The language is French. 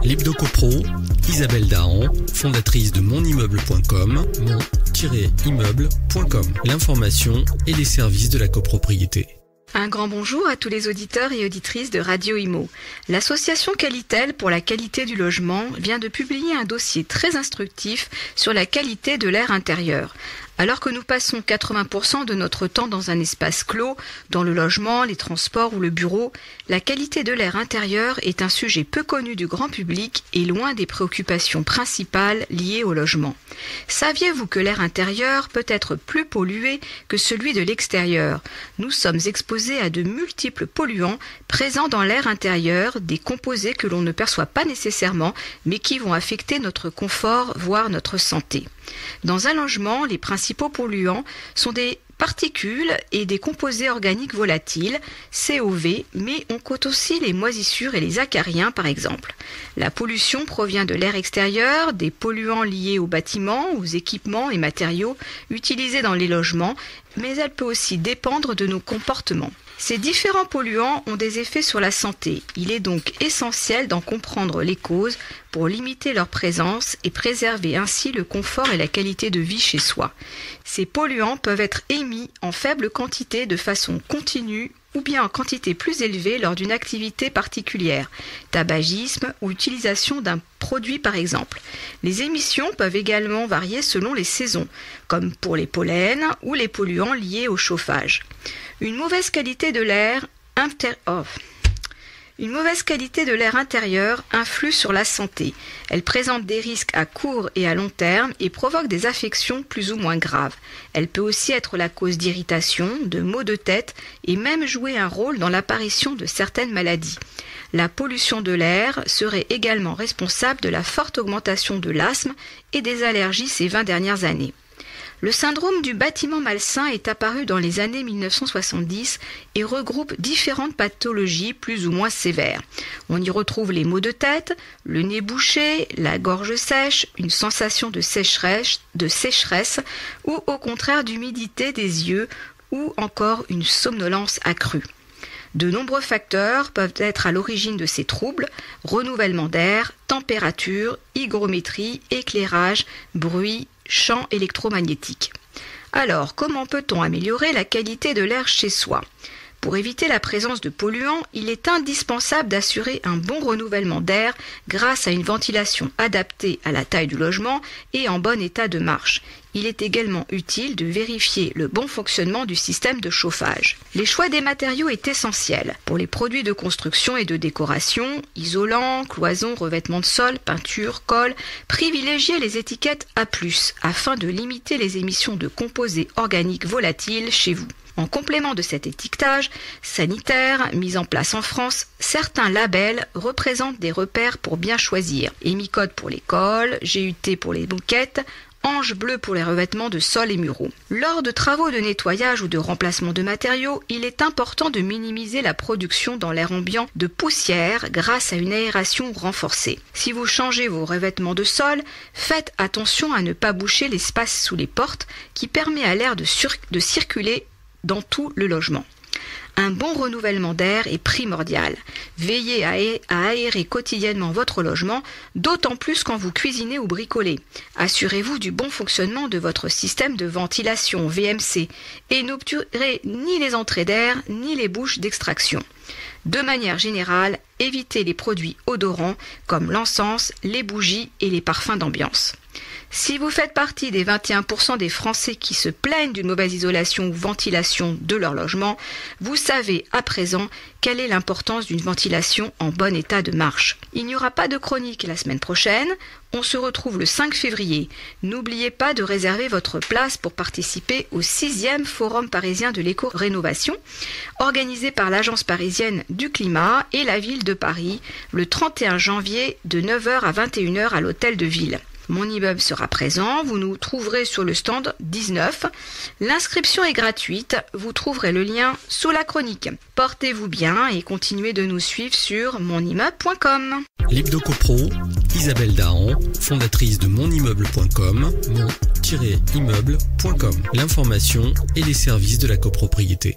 L'Hebdo-Copro, Isabelle Dahan, fondatrice de monimmeuble.com, mon-immeuble.com. L'information et les services de la copropriété. Un grand bonjour à tous les auditeurs et auditrices de Radio Imo. L'association Qualitel pour la qualité du logement vient de publier un dossier très instructif sur la qualité de l'air intérieur. Alors que nous passons 80% de notre temps dans un espace clos, dans le logement, les transports ou le bureau, la qualité de l'air intérieur est un sujet peu connu du grand public et loin des préoccupations principales liées au logement. Saviez-vous que l'air intérieur peut être plus pollué que celui de l'extérieur ? Nous sommes exposés à de multiples polluants présents dans l'air intérieur, des composés que l'on ne perçoit pas nécessairement, mais qui vont affecter notre confort, voire notre santé. Dans un logement, les principaux polluants sont des particules et des composés organiques volatiles, COV, mais on compte aussi les moisissures et les acariens par exemple. La pollution provient de l'air extérieur, des polluants liés aux bâtiments, aux équipements et matériaux utilisés dans les logements, mais elle peut aussi dépendre de nos comportements. Ces différents polluants ont des effets sur la santé. Il est donc essentiel d'en comprendre les causes pour limiter leur présence et préserver ainsi le confort et la qualité de vie chez soi. Ces polluants peuvent être émis en faible quantité de façon continue ou bien en quantité plus élevée lors d'une activité particulière, tabagisme ou utilisation d'un produit par exemple. Les émissions peuvent également varier selon les saisons, comme pour les pollens ou les polluants liés au chauffage. Une mauvaise qualité de l'air intérieur influe sur la santé. Elle présente des risques à court et à long terme et provoque des affections plus ou moins graves. Elle peut aussi être la cause d'irritations, de maux de tête et même jouer un rôle dans l'apparition de certaines maladies. La pollution de l'air serait également responsable de la forte augmentation de l'asthme et des allergies ces 20 dernières années. Le syndrome du bâtiment malsain est apparu dans les années 1970 et regroupe différentes pathologies plus ou moins sévères. On y retrouve les maux de tête, le nez bouché, la gorge sèche, une sensation de sécheresse ou au contraire d'humidité des yeux ou encore une somnolence accrue. De nombreux facteurs peuvent être à l'origine de ces troubles: renouvellement d'air, température, hygrométrie, éclairage, bruit, champ électromagnétique. Alors, comment peut-on améliorer la qualité de l'air chez soi ? Pour éviter la présence de polluants, il est indispensable d'assurer un bon renouvellement d'air grâce à une ventilation adaptée à la taille du logement et en bon état de marche. Il est également utile de vérifier le bon fonctionnement du système de chauffage. Les choix des matériaux est essentiel. Pour les produits de construction et de décoration, isolants, cloisons, revêtements de sol, peinture, colle, privilégiez les étiquettes A+, afin de limiter les émissions de composés organiques volatiles chez vous. En complément de cet étiquetage sanitaire mis en place en France, certains labels représentent des repères pour bien choisir. Emicode pour les colles, GUT pour les moquettes, Ange bleu pour les revêtements de sol et muraux. Lors de travaux de nettoyage ou de remplacement de matériaux, il est important de minimiser la production dans l'air ambiant de poussière grâce à une aération renforcée. Si vous changez vos revêtements de sol, faites attention à ne pas boucher l'espace sous les portes qui permet à l'air de circuler dans tout le logement. Un bon renouvellement d'air est primordial. Veillez à aérer quotidiennement votre logement, d'autant plus quand vous cuisinez ou bricolez. Assurez-vous du bon fonctionnement de votre système de ventilation VMC et n'obturez ni les entrées d'air ni les bouches d'extraction. De manière générale, évitez les produits odorants comme l'encens, les bougies et les parfums d'ambiance. Si vous faites partie des 21% des Français qui se plaignent d'une mauvaise isolation ou ventilation de leur logement, vous savez à présent quelle est l'importance d'une ventilation en bon état de marche. Il n'y aura pas de chronique la semaine prochaine, on se retrouve le 5 février. N'oubliez pas de réserver votre place pour participer au 6e Forum parisien de l'éco-rénovation, organisé par l'Agence parisienne du climat et la ville de Paris, le 31 janvier de 9h à 21h à l'hôtel de ville. Mon immeuble sera présent, vous nous trouverez sur le stand 19. L'inscription est gratuite, vous trouverez le lien sous la chronique. Portez-vous bien et continuez de nous suivre sur monimmeuble.com. L'Hebdo-Copro, Isabelle Dahan, fondatrice de monimmeuble.com, mon-immeuble.com. L'information et les services de la copropriété.